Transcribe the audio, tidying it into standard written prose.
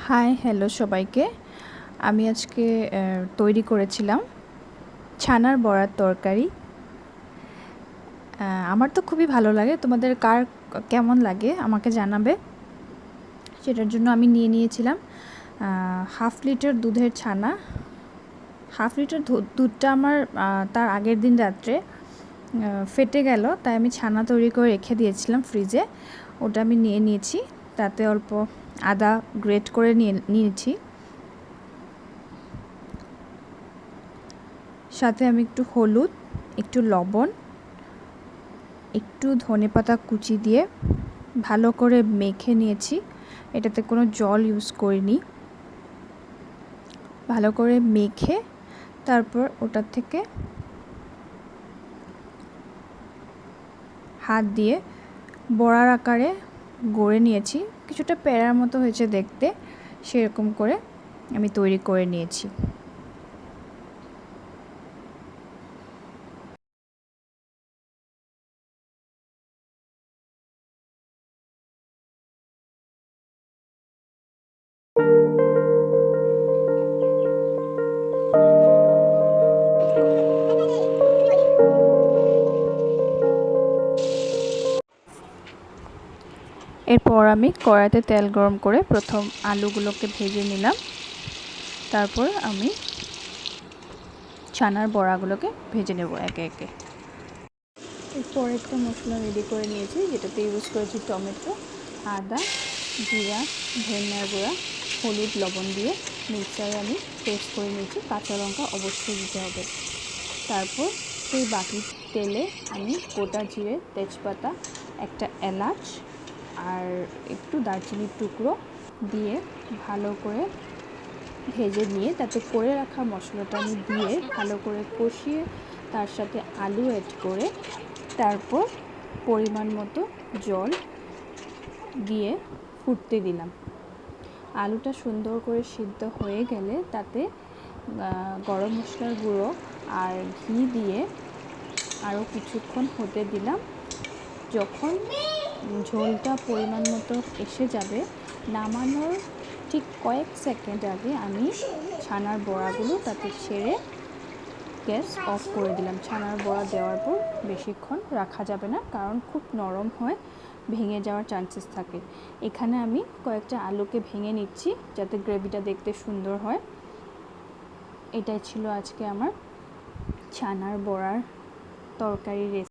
Hi hello সবাইকে। আমি আজকে তৈরি করেছিলাম ছানার বড়ার তরকারি। আমার তো খুবই ভালো লাগে, তোমাদের কার কেমন লাগে আমাকে জানাবে। সেটার জন্য আমি নিয়েছিলাম 1/2 লিটার দুধের ছানা। 1/2 লিটার দুধটা আমার তার আগের দিন রাত্রে ফেটে গেল, তাই আমি ছানা তৈরি করে রেখে দিয়েছিলাম ফ্রিজে। ওটা আমি নিয়েছি, তাতে অল্প আদা গ্রেট করে নিয়েছি। সাথে আমি একটু হলুদ, একটু লবণ, একটু ধনেপাতা কুচি দিয়ে ভালো করে মেখে নিয়েছি। এটাতে কোনো জল ইউজ করিনি। ভালো করে মেখে তারপর ওটার থেকে হাত দিয়ে বড়ার আকারে গড়ে নিয়েছি। কিছুটা প্যারার মতো হয়েছে দেখতে, সেরকম করে আমি তৈরি করে নিয়েছি। এরপর আমি কড়াইতে তেল গরম করে প্রথম আলুগুলোকে ভেজে নিলাম। তারপর আমি ছানার বড়াগুলোকে ভেজে নেব একে একে। এরপর একটা মশলা রেডি করে নিয়েছি, যেটাতে ইউজ করেছি টমেটো, আদা, জিরা, ধনিয়ার গুঁড়া, হলুদ, লবণ দিয়ে মিক্সারে আমি পেস্ট করে নিয়েছি। কাঁচা লঙ্কা অবশ্যই দিতে হবে। তারপর সেই বাকি তেলে আমি গোটা জিরে, তেজপাতা, একটা এলাচ আর একটু দারচিনির টুকরো দিয়ে ভালো করে ভেজে নিয়ে তাতে করে রাখা মশলাটা আমি দিয়ে ভালো করে কষিয়ে তার সাথে আলু অ্যাড করে তারপর পরিমাণ মতো জল দিয়ে ফুটতে দিলাম। আলুটা সুন্দর করে সিদ্ধ হয়ে গেলে তাতে গরম মশলার গুঁড়ো আর ঘি দিয়ে আরও কিছুক্ষণ হতে দিলাম। যখন ঝোলটা পরিমাণ মতো এসে যাবে, নামানোর ঠিক কয়েক সেকেন্ড আগে আমি ছানার বড়াগুলো তাতে ছেড়ে গ্যাস অফ করে দিলাম। ছানার বড়া দেওয়ার পর বেশিক্ষণ রাখা যাবে না, কারণ খুব নরম হয়, ভেঙে যাওয়ার চান্সেস থাকে। এখানে আমি কয়েকটা আলুকে ভেঙে নিচ্ছি যাতে গ্রেভিটা দেখতে সুন্দর হয়। এটাই ছিল আজকে আমার ছানার বড়ার তরকারি রেসিপি।